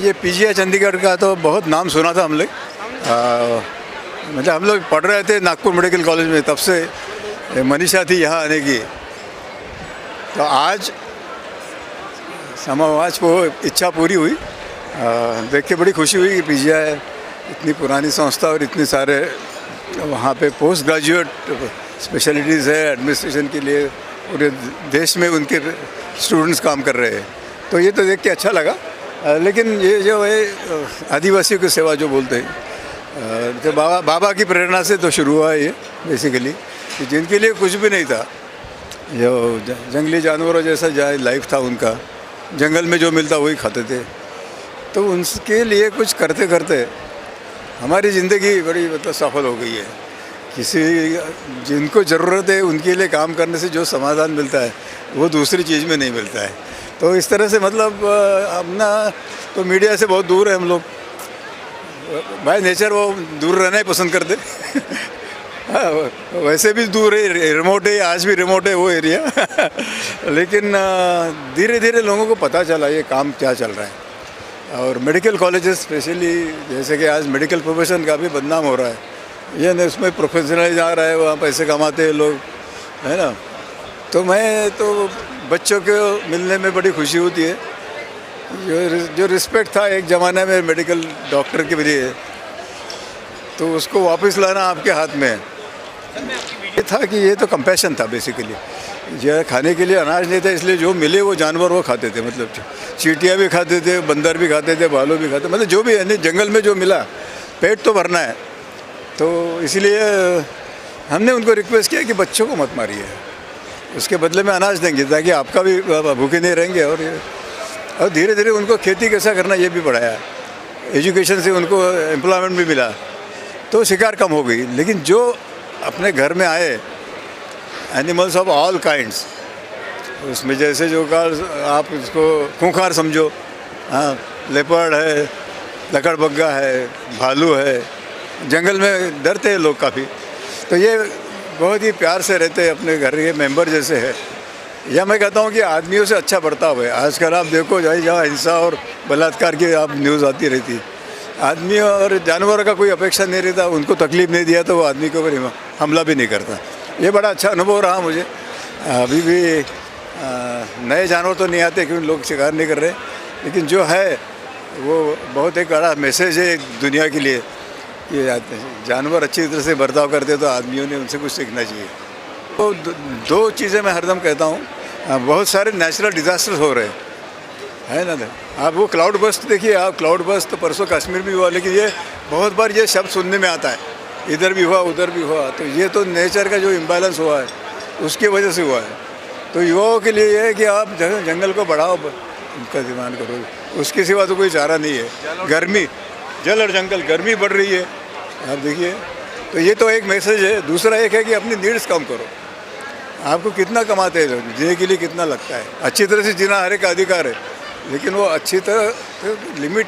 ये पीजीआई चंडीगढ़ का तो बहुत नाम सुना था हम लोग। मतलब हम लोग पढ़ रहे थे नागपुर मेडिकल कॉलेज में, तब से मनीषा थी यहाँ आने की। तो आज समाज को इच्छा पूरी हुई। देख के बड़ी खुशी हुई कि पीजीआई इतनी पुरानी संस्था और इतने सारे वहाँ पे पोस्ट ग्रेजुएट स्पेशलिटीज़ है एडमिनिस्ट्रेशन के लिए, पूरे देश में उनके स्टूडेंट्स काम कर रहे हैं। तो ये तो देख के अच्छा लगा। लेकिन ये जो है आदिवासियों की सेवा जो बोलते हैं, तो बाबा की प्रेरणा से तो शुरू हुआ ये बेसिकली, कि जिनके लिए कुछ भी नहीं था, जो जंगली जानवरों जैसा लाइफ था उनका, जंगल में जो मिलता वही खाते थे। तो उनके लिए कुछ करते करते हमारी ज़िंदगी बड़ी मतलब सफल हो गई है। किसी जिनको ज़रूरत है उनके लिए काम करने से जो समाधान मिलता है वो दूसरी चीज़ में नहीं मिलता है। तो इस तरह से मतलब अपना तो मीडिया से बहुत दूर है हम लोग, बाय नेचर वो दूर रहना ही पसंद करते। वैसे भी दूर है, रिमोट है, आज भी रिमोट है वो एरिया। लेकिन धीरे धीरे लोगों को पता चला ये काम क्या चल रहा है। और मेडिकल कॉलेजेस स्पेशली, जैसे कि आज मेडिकल प्रोफेशन का भी बदनाम हो रहा है, ये नहीं उसमें प्रोफेशनल जा रहा है, वहाँ पैसे कमाते हैं लोग, है ना। तो मैं तो बच्चों को मिलने में बड़ी खुशी होती है। जो रिस्पेक्ट था एक ज़माने में मेडिकल डॉक्टर के लिए, तो उसको वापस लाना आपके हाथ में है। ये था कि ये तो कंपैशन था बेसिकली। जो खाने के लिए अनाज नहीं था, इसलिए जो मिले वो जानवर वो खाते थे। मतलब चींटियाँ भी खाते थे, बंदर भी खाते थे, भालू भी खाते, मतलब जो भी है जंगल में जो मिला, पेट तो भरना है। तो इसलिए हमने उनको रिक्वेस्ट किया कि बच्चों को मत मारिए, उसके बदले में अनाज देंगे ताकि आपका भी भूखे नहीं रहेंगे। और धीरे धीरे उनको खेती कैसा करना ये भी पढ़ाया, एजुकेशन से उनको एम्प्लॉयमेंट भी मिला, तो शिकार कम हो गई। लेकिन जो अपने घर में आए एनिमल्स ऑफ ऑल काइंड्स, उसमें जैसे जो आप इसको खूंखार समझो, हाँ, लेपर्ड है, लकड़बग्गा है, भालू है, जंगल में डरते हैं लोग काफ़ी। तो ये बहुत ही प्यार से रहते हैं, अपने घर के मेंबर जैसे है। या मैं कहता हूँ कि आदमियों से अच्छा बर्ताव है। आजकल आप देखो जहाँ हिंसा और बलात्कार की आप न्यूज़ आती रहती, आदमी और जानवरों का कोई अपेक्षा नहीं रहता, उनको तकलीफ़ नहीं दिया तो वो आदमी के ऊपर हमला भी नहीं करता। ये बड़ा अच्छा अनुभव रहा मुझे। अभी भी नए जानवर तो नहीं आते क्योंकि लोग शिकार नहीं कर रहे, लेकिन जो है वो बहुत एक बड़ा मैसेज है दुनिया के लिए कि जानवर अच्छी तरह से बर्ताव करते तो आदमियों ने उनसे कुछ सीखना चाहिए। तो दो चीज़ें मैं हरदम कहता हूँ, बहुत सारे नेचुरल डिज़ास्टर्स हो रहे हैं ना। आप वो क्लाउड बस्ट देखिए, आप क्लाउड बस्ट तो परसों कश्मीर में हुआ, लेकिन ये बहुत बार ये शब्द सुनने में आता है, इधर भी हुआ उधर भी हुआ। तो ये तो नेचर का जो इम्बैलेंस हुआ है उसकी वजह से हुआ है। तो युवाओं के लिए ये है कि आप जंगल को बढ़ाओ, उनका डिमांड करो, उसके सिवा तो कोई चारा नहीं है। गर्मी, जल और जंगल, गर्मी बढ़ रही है आप देखिए। तो ये तो एक मैसेज है। दूसरा एक है कि अपनी नीड्स कम करो। आपको कितना कमाते हैं, जीने के लिए कितना लगता है, अच्छी तरह से जीना हर एक का अधिकार है, लेकिन वो अच्छी तरह लिमिट,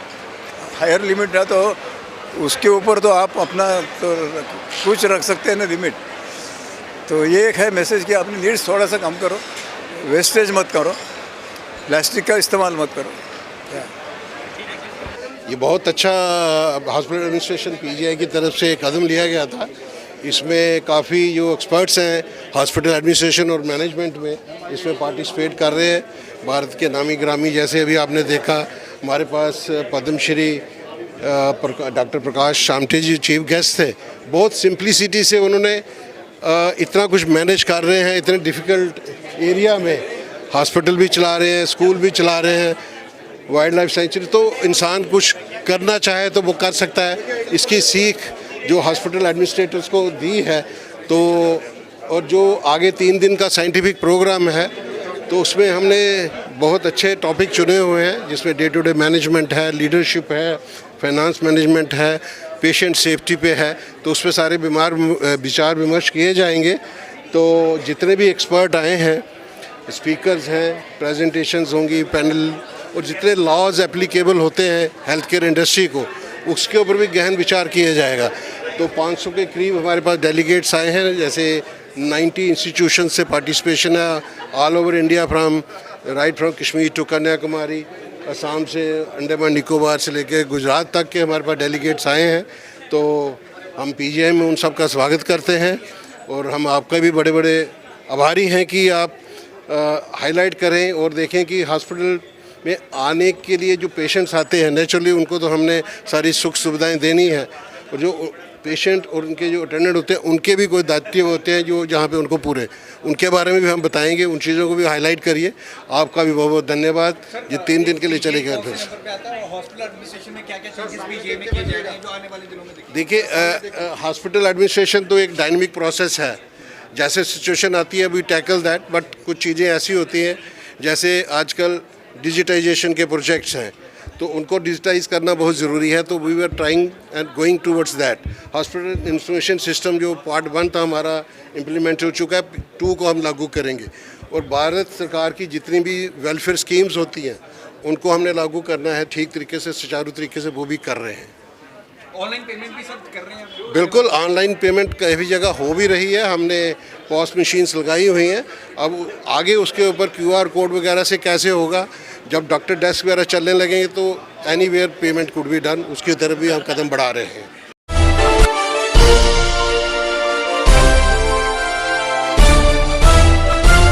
हायर लिमिट है तो उसके ऊपर तो आप अपना तो कुछ रख सकते हैं ना लिमिट। तो ये एक है मैसेज कि अपनी नीड्स थोड़ा सा कम करो, वेस्टेज मत करो, प्लास्टिक का इस्तेमाल मत करो। ये बहुत अच्छा हॉस्पिटल एडमिनिस्ट्रेशन पीजीआई की तरफ से कदम लिया गया था। इसमें काफ़ी जो एक्सपर्ट्स हैं हॉस्पिटल एडमिनिस्ट्रेशन और मैनेजमेंट में, इसमें पार्टिसिपेट कर रहे हैं। भारत के नामी ग्रामी, जैसे अभी आपने देखा हमारे पास पद्मश्री डॉक्टर प्रकाश शामटे जी चीफ गेस्ट थे। बहुत सिंप्लिसिटी से उन्होंने इतना कुछ मैनेज कर रहे हैं, इतने डिफ़िकल्ट एरिया में हॉस्पिटल भी चला रहे हैं, स्कूल भी चला रहे हैं, वाइल्ड लाइफ सेंचुरी। तो इंसान कुछ करना चाहे तो वो कर सकता है। इसकी सीख जो हॉस्पिटल एडमिनिस्ट्रेटर्स को दी है, तो और जो आगे 3 दिन का साइंटिफिक प्रोग्राम है, तो उसमें हमने बहुत अच्छे टॉपिक चुने हुए हैं, जिसमें डे टू डे मैनेजमेंट है, लीडरशिप है, फाइनेंस मैनेजमेंट है, पेशेंट सेफ्टी पे है। तो उस पर सारे विचार विमर्श किए जाएंगे। तो जितने भी एक्सपर्ट आए हैं, स्पीकर्स हैं, प्रेजेंटेशंस होंगी, पैनल, और जितने लॉज एप्लीकेबल होते हैं हेल्थ केयर इंडस्ट्री को, उसके ऊपर भी गहन विचार किया जाएगा। तो 500 के करीब हमारे पास डेलीगेट्स आए हैं, जैसे 90 इंस्टीट्यूशन से पार्टिसिपेशन है all over India, from Kashmir to Kanyakumari, Assam से, अंडमान निकोबार से लेकर गुजरात तक के हमारे पास डेलीगेट्स आए हैं। तो हम पीजीआई में उन सब का स्वागत करते हैं और हम आपका भी बड़े बड़े आभारी हैं कि आप हाईलाइट करें और देखें कि हॉस्पिटल में आने के लिए जो पेशेंट्स आते हैं, नेचुरली उनको तो हमने सारी सुख सुविधाएं देनी है, और जो पेशेंट और उनके जो अटेंडेंट होते हैं उनके भी कोई दायित्व होते हैं जो जहाँ पे उनको पूरे, उनके बारे में भी हम बताएंगे, उन चीज़ों को भी हाईलाइट करिए। आपका भी बहुत बहुत धन्यवाद। ये 3 दिन के लिए चले गए फिर देखिए, हॉस्पिटल एडमिनिस्ट्रेशन तो एक डायनेमिक प्रोसेस है, जैसे सिचुएशन आती है वी टैकल दैट, बट कुछ चीज़ें ऐसी होती हैं जैसे आजकल डिजिटाइजेशन के प्रोजेक्ट्स हैं तो उनको डिजिटाइज करना बहुत ज़रूरी है, तो we were trying and going towards that. Hospital information system जो पार्ट 1 था हमारा इम्प्लीमेंट हो चुका है, 2 को हम लागू करेंगे, और भारत सरकार की जितनी भी वेलफेयर स्कीम्स होती हैं उनको हमने लागू करना है ठीक तरीके से, सुचारू तरीके से, वो भी कर रहे हैं। ऑनलाइन पेमेंट भी सब कर रहे हैं? बिल्कुल, ऑनलाइन पेमेंट कई जगह हो भी रही है, हमने पॉस मशीन्स लगाई हुई हैं। अब आगे उसके ऊपर QR कोड वगैरह से कैसे होगा, जब डॉक्टर डेस्क वगैरह चलने लगेंगे तो anywhere payment could be done, उसकी तरफ भी हम कदम बढ़ा रहे हैं।